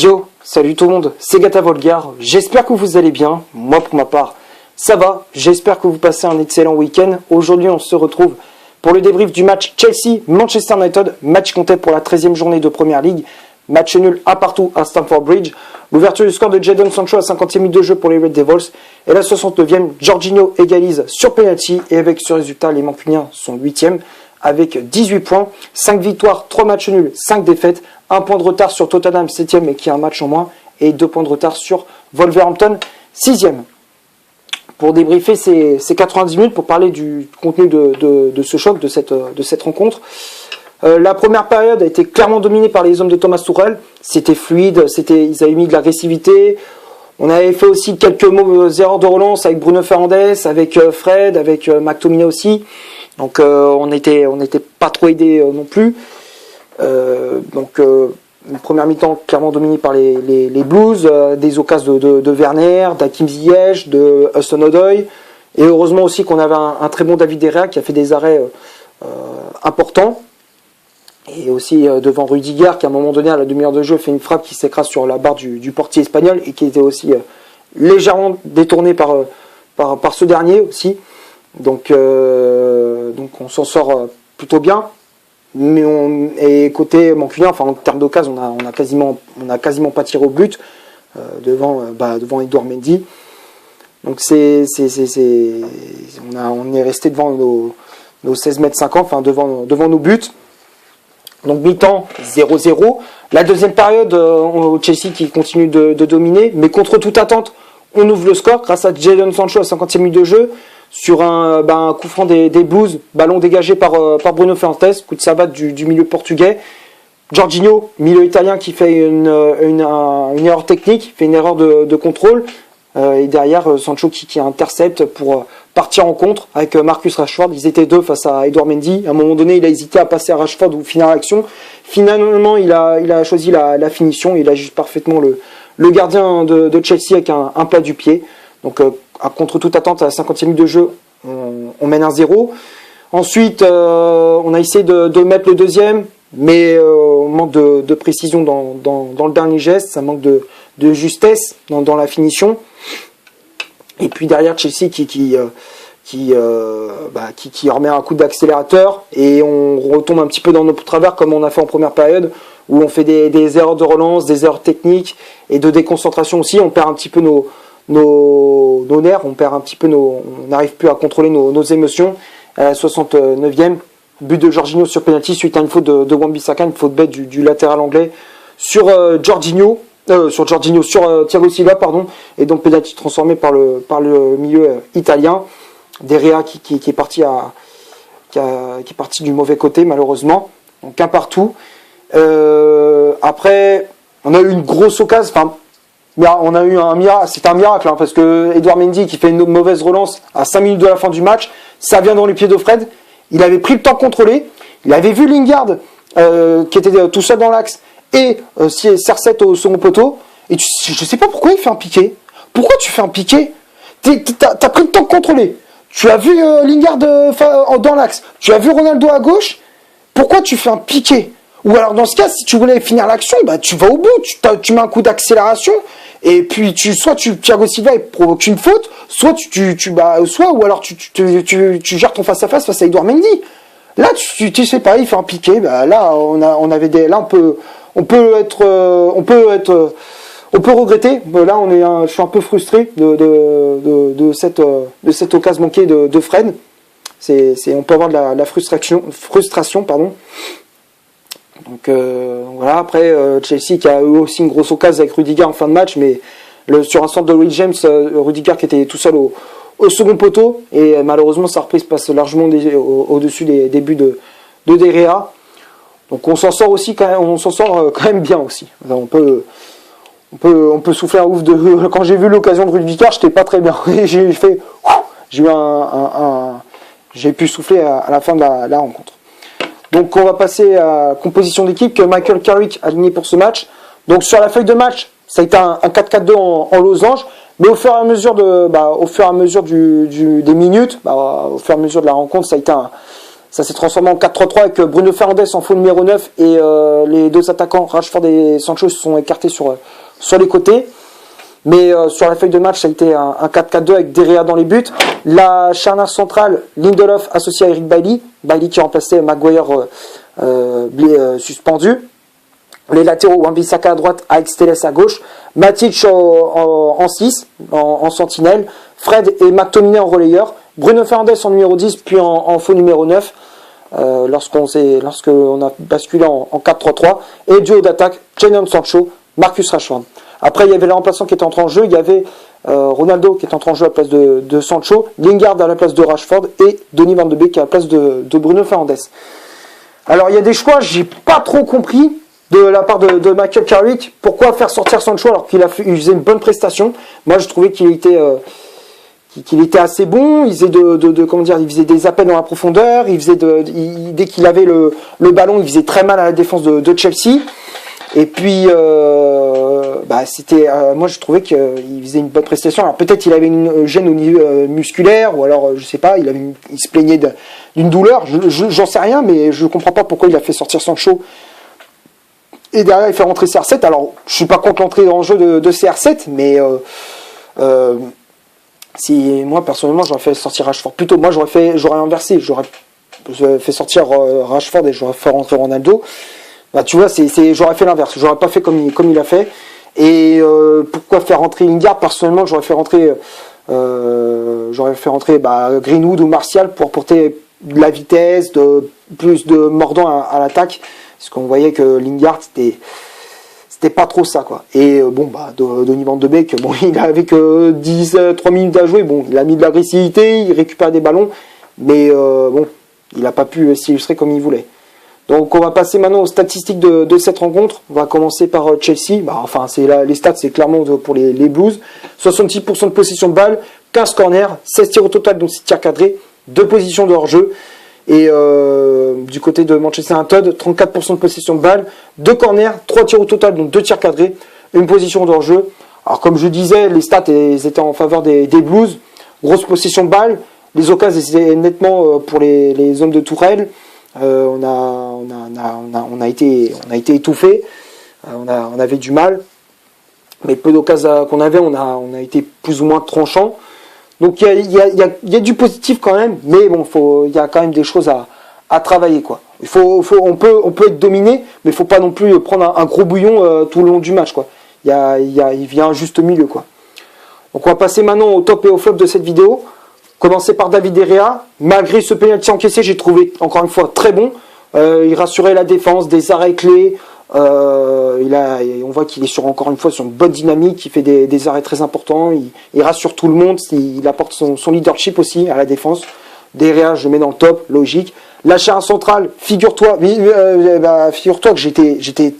Yo, salut tout le monde, c'est Gata Volgar, j'espère que vous allez bien, moi pour ma part ça va, j'espère que vous passez un excellent week-end. Aujourd'hui on se retrouve pour le débrief du match Chelsea-Manchester United, match compté pour la 13e journée de Première Ligue, match nul 1-1 à Stamford Bridge, l'ouverture du score de Jadon Sancho à 50e minute de jeu pour les Red Devils, et la 69e, Jorginho égalise sur penalty, et avec ce résultat les Mancuniens sont 8e, avec 18 points, 5 victoires, 3 matchs nuls, 5 défaites, 1 point de retard sur Tottenham 7e et qui a un match en moins, et 2 points de retard sur Wolverhampton 6e. Pour débriefer ces 90 minutes, pour parler du contenu de ce choc, de cette rencontre, la première période a été clairement dominée par les hommes de Thomas Tuchel. C'était fluide, ils avaient mis de l'agressivité. On avait fait aussi quelques erreurs de relance avec Bruno Fernandes, avec Fred, avec McTominay aussi. Donc on n'était pas trop aidé non plus. Une première mi-temps clairement dominée par les Blues, des occasions de Werner, d'Hakim Ziyech, de Hudson-Odoi, et heureusement aussi qu'on avait un très bon David De Gea qui a fait des arrêts importants, et aussi devant Rudiger qui à un moment donné à la demi-heure de jeu fait une frappe qui s'écrase sur la barre du portier espagnol et qui était aussi légèrement détournée par ce dernier aussi. Donc on s'en sort plutôt bien. Et côté Mancunien, enfin en termes d'occasion, on a quasiment pas tiré au but devant Edouard Mendy. Donc on est resté devant nos 16 mètres 50, enfin devant nos buts. Donc mi-temps 0-0. La deuxième période, Chelsea qui continue de dominer, mais contre toute attente, on ouvre le score grâce à Jadon Sancho à 50e minute de jeu. Sur un coup franc des Blues, ballon dégagé par Bruno Fernandes, coup de savate du milieu portugais. Jorginho, milieu italien qui fait une erreur technique, fait une erreur de contrôle. Et derrière, Sancho qui intercepte pour partir en contre avec Marcus Rashford. Ils étaient deux face à Edouard Mendy. À un moment donné, il a hésité à passer à Rashford ou finir l'action. Finalement, il a choisi la finition. Il ajuste parfaitement le gardien de Chelsea avec un plat du pied. Donc, contre toute attente, à la 50e minute de jeu, on mène 1-0. Ensuite, on a essayé de mettre le deuxième, mais on manque de précision dans le dernier geste, ça manque de justesse dans la finition. Et puis derrière, Chelsea qui remet un coup d'accélérateur, et on retombe un petit peu dans notre travers comme on a fait en première période, où on fait des erreurs de relance, des erreurs techniques et de déconcentration aussi. On perd un petit peu nos nerfs, on n'arrive plus à contrôler nos émotions. À la 69e, but de Jorginho sur penalty suite à une faute de Wan-Bissaka, une faute bête du latéral anglais sur Thiago Silva, pardon, et donc penalty transformé par le milieu italien. De Gea qui est parti du mauvais côté malheureusement. Donc un partout. Après, on a eu une grosse occasion. On a eu un miracle, c'est un miracle, parce que Edouard Mendy qui fait une mauvaise relance à 5 minutes de la fin du match, ça vient dans les pieds de Fred. Il avait pris le temps de contrôler, il avait vu Lingard qui était tout seul dans l'axe et CR7 au second poteau, et je sais pas pourquoi il fait un piqué. Pourquoi tu fais un piqué? T'as pris le temps de contrôler, tu as vu Lingard dans l'axe, tu as vu Ronaldo à gauche, pourquoi tu fais un piqué? Ou alors dans ce cas, si tu voulais finir l'action, tu vas au bout, tu mets un coup d'accélération, et puis Thiago Silva provoque une faute, soit tu gères ton face à Edouard Mendy. Là tu sais pas, il fait un piqué, là on peut regretter. Là je suis un peu frustré de cette occasion manquée de Fred. On peut avoir de la frustration, pardon. Donc voilà, après Chelsea qui a eu aussi une grosse occasion avec Rudiger en fin de match, mais sur un centre de Louis James, Rudiger qui était tout seul au second poteau, et malheureusement sa reprise passe largement au-dessus des buts de De Gea. Donc on s'en sort aussi quand même bien aussi. On peut souffler un ouf de. Quand j'ai vu l'occasion de Rudiger, j'étais pas très bien. J'ai pu souffler à la fin de la rencontre. Donc on va passer à la composition d'équipe que Michael Carrick a aligné pour ce match. Donc sur la feuille de match, ça a été un 4-4-2 en losange, mais au fur et à mesure des minutes, au fur et à mesure de la rencontre, ça a Ça s'est transformé en 4-3-3 avec Bruno Fernandes en faux numéro 9 et les deux attaquants, Rashford et Sancho, se sont écartés sur les côtés. Mais sur la feuille de match, ça a été un 4-4-2 avec Derrea dans les buts. La charnière centrale, Lindelof associé à Eric Bailly. Bailly qui remplaçait Maguire suspendu. Les latéraux, Wan-Bissaka à droite, avec Telles à gauche. Matic en 6, en sentinelle. Fred et McTominay en relayeur. Bruno Fernandes en numéro 10, puis en faux numéro 9. Lorsqu'on a basculé en 4-3-3. Et duo d'attaque, Jadon Sancho, Marcus Rashford. Après, il y avait les remplaçants qui étaient entrés en jeu. Il y avait Ronaldo qui est entré en jeu à la place de Sancho, Lingard à la place de Rashford et Donny van de Beek à la place de Bruno Fernandes. Alors, il y a des choix, j'ai pas trop compris de la part de Michael Carrick. Pourquoi faire sortir Sancho alors qu'il faisait une bonne prestation? Moi, je trouvais qu'il était assez bon. Il faisait il faisait des appels dans la profondeur. Dès qu'il avait le ballon, il faisait très mal à la défense de Chelsea. Et puis, moi je trouvais qu'il faisait une bonne prestation. Alors peut-être il avait une gêne au niveau musculaire, ou alors je sais pas, il se plaignait d'une douleur. J'en sais rien, mais je comprends pas pourquoi il a fait sortir Sancho. Et derrière il fait rentrer CR7. Alors je suis pas contre l'entrée en jeu de CR7, mais si moi personnellement j'aurais fait sortir Rashford. Plutôt moi j'aurais inversé, j'aurais fait sortir Rashford et j'aurais fait rentrer Ronaldo. Bah, tu vois, j'aurais fait l'inverse. J'aurais pas fait comme il a fait. Et pourquoi faire rentrer Lingard? Personnellement, j'aurais fait rentrer Greenwood ou Martial pour apporter de la vitesse, plus de mordant à l'attaque. Parce qu'on voyait que Lingard, c'était pas trop ça, quoi. Et Donny van de Beek, il avait que 3 minutes à jouer. Bon, il a mis de l'agressivité, il récupère des ballons. Mais il n'a pas pu s'illustrer comme il voulait. Donc on va passer maintenant aux statistiques de cette rencontre. On va commencer par Chelsea. Les stats, c'est clairement pour les Blues. 66% de possession de balle, 15 corners, 16 tirs au total, donc 6 tirs cadrés, 2 positions de hors-jeu. Et du côté de Manchester United, 34% de possession de balle, 2 corners, 3 tirs au total, donc 2 tirs cadrés, 1 position de hors-jeu. Alors comme je disais, les stats étaient en faveur des Blues. Grosse possession de balle. Les occasions étaient nettement pour les hommes de Tourelle. On a été étouffé, on avait du mal, mais peu d'occasions qu'on avait, on a été plus ou moins tranchant. Donc il y a du positif quand même, mais bon, il y a quand même des choses à travailler, quoi. On peut être dominé, mais il faut pas non plus prendre un gros bouillon tout le long du match, quoi. Il vient un juste milieu, quoi. Donc on va passer maintenant au top et au flop de cette vidéo. Commencer par David Derrea. Malgré ce penalty encaissé, j'ai trouvé encore une fois très bon. Il rassurait la défense, des arrêts clés. On voit qu'il est encore une fois sur une bonne dynamique. Il fait des arrêts très importants. Il rassure tout le monde. Il apporte son leadership aussi à la défense. Derrea, je le mets dans le top, logique. La charnière centrale, figure-toi que j'étais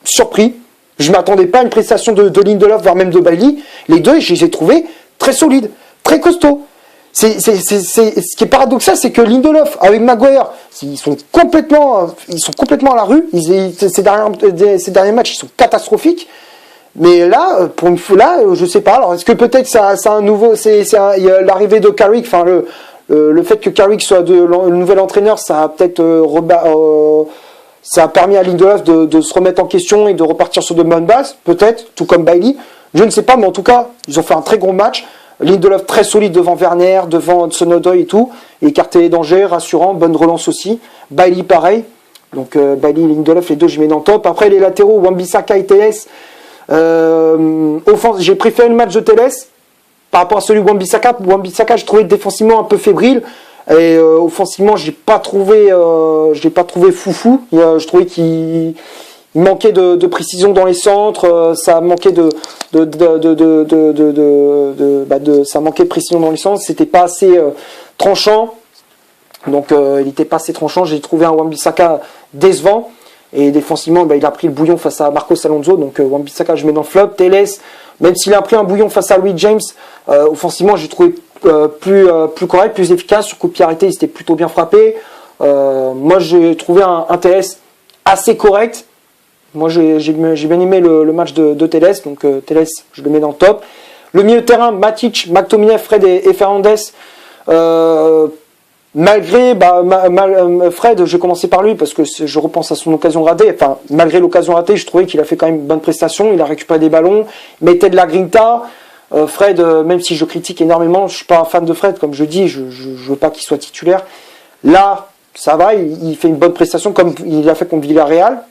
surpris. Je ne m'attendais pas à une prestation de Lindelof, voire même de Bailly. Les deux, je les ai trouvés très solides, très costauds. Ce qui est paradoxal, c'est que Lindelof avec Maguire, ils sont complètement à la rue. Ces derniers matchs, ils sont catastrophiques. Mais là, pour une fois, je sais pas. Alors, est-ce que peut-être ça un nouveau, l'arrivée de Carrick, enfin le fait que Carrick soit le nouvel entraîneur, ça a peut-être ça a permis à Lindelof de se remettre en question et de repartir sur de bonnes bases, peut-être, tout comme Bailly. Je ne sais pas, mais en tout cas, ils ont fait un très gros match. Lindelof très solide devant Werner, devant Hudson-Odoi et tout, écarté les dangers, rassurant, bonne relance aussi. Bailly pareil, donc Bailly, Lindelof, les deux je mets dans le top. Après les latéraux, Wan-Bissaka et Telles, j'ai préféré le match de Telles par rapport à celui de Wan-Bissaka. Wan-Bissaka, je trouvais défensivement un peu fébrile, et offensivement je l'ai pas trouvé foufou. Je trouvais qu'il manquait de précision dans les centres, ça manquait ça manquait de précision dans les centres, c'était pas assez tranchant. Donc il n'était pas assez tranchant, j'ai trouvé un Wan-Bissaka décevant. Et défensivement, il a pris le bouillon face à Marcos Alonso. Donc Wan-Bissaka, je mets dans le flop. Telles, même s'il a pris un bouillon face à Louis James, offensivement, j'ai trouvé plus correct, plus efficace. Sur coup de pied arrêté, il s'était plutôt bien frappé. Moi, j'ai trouvé un Telles assez correct. Moi, j'ai bien aimé le match de Telles. Donc Telles, je le mets dans le top. Le milieu de terrain, Matic, McTominay, Fred et Fernandes. Malgré Fred, je vais commencer par lui parce que je repense à son occasion ratée. Enfin, malgré l'occasion ratée, je trouvais qu'il a fait quand même une bonne prestation. Il a récupéré des ballons, mettait de la grinta. Fred, même si je critique énormément, je suis pas un fan de Fred, comme je dis, je veux pas qu'il soit titulaire. Là, ça va, il fait une bonne prestation comme il a fait contre Villarreal.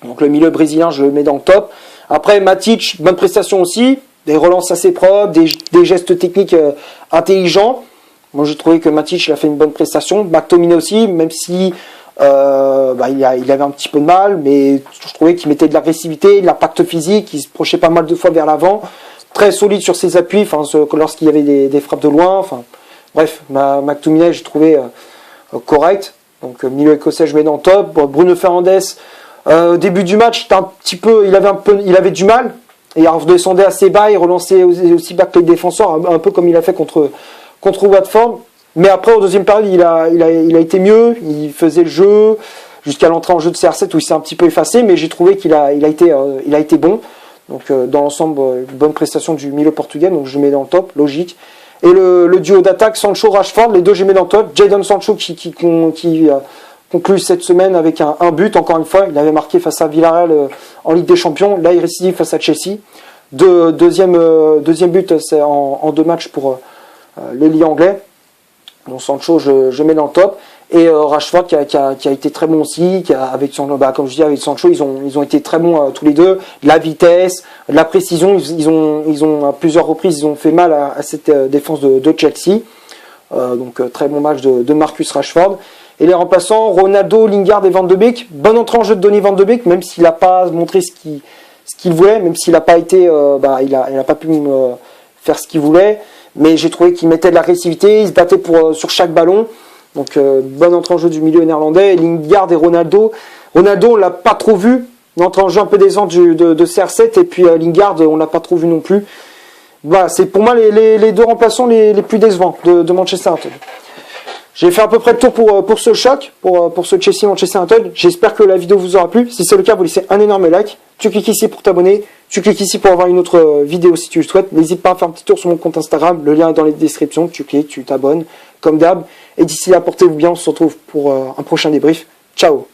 Donc le milieu brésilien, je le mets dans le top. Après, Matic, bonne prestation aussi, des relances assez propres, des gestes techniques intelligents. Moi, j'ai trouvé que Matic, il a fait une bonne prestation. McTominay aussi, même si il avait un petit peu de mal, mais je trouvais qu'il mettait de l'agressivité, de l'impact physique, il se projetait pas mal de fois vers l'avant. Très solide sur ses appuis, lorsqu'il y avait des frappes de loin. Bref, McTominay, j'ai trouvé correct. Donc, milieu écossais, je mets dans le top. Bruno Fernandes, au début du match, il avait du mal. Et il redescendait assez bas, il relançait aussi bas que les défenseurs, un peu comme il a fait contre Watford. Mais après, au deuxième période, il a été mieux, il faisait le jeu, jusqu'à l'entrée en jeu de CR7 où il s'est un petit peu effacé, mais j'ai trouvé qu'il a été bon. Donc, dans l'ensemble, une bonne prestation du milieu portugais, donc je mets dans le top, logique. Et le duo d'attaque, Sancho-Rashford, les deux, je mets dans le top. Jadon Sancho qui conclut cette semaine avec un but, encore une fois, il avait marqué face à Villarreal en Ligue des Champions, là il récidive face à Chelsea. Deuxième but, c'est en 2 matchs pour l'ailier anglais. Donc Sancho, je mets dans le top. Et Rashford qui a été très bon aussi, comme je dis avec Sancho, ils ont été très bons tous les deux. La vitesse, la précision, ils ont à plusieurs reprises ils ont fait mal à cette défense de Chelsea. Donc très bon match de Marcus Rashford. Et les remplaçants, Ronaldo, Lingard et Van de Beek. Bonne entrée en jeu de Donny Van de Beek, même s'il n'a pas montré ce qu'il voulait, même s'il n'a pas été, il a pas pu faire ce qu'il voulait. Mais j'ai trouvé qu'il mettait de l'agressivité, il se battait sur chaque ballon. Donc bonne entrée en jeu du milieu néerlandais. Lingard et Ronaldo. Ronaldo, on l'a pas trop vu. Une entrée en jeu un peu décevante de CR7. Et puis Lingard, on l'a pas trop vu non plus. Voilà, c'est pour moi les deux remplaçants les plus décevants de Manchester United. J'ai fait à peu près le tour pour ce choc, pour ce Chelsea-Manchester United. J'espère que la vidéo vous aura plu. Si c'est le cas, vous laissez un énorme like. Tu cliques ici pour t'abonner. Tu cliques ici pour avoir une autre vidéo si tu le souhaites. N'hésite pas à faire un petit tour sur mon compte Instagram. Le lien est dans les descriptions. Tu cliques, tu t'abonnes, comme d'hab. Et d'ici là, portez-vous bien. On se retrouve pour un prochain débrief. Ciao!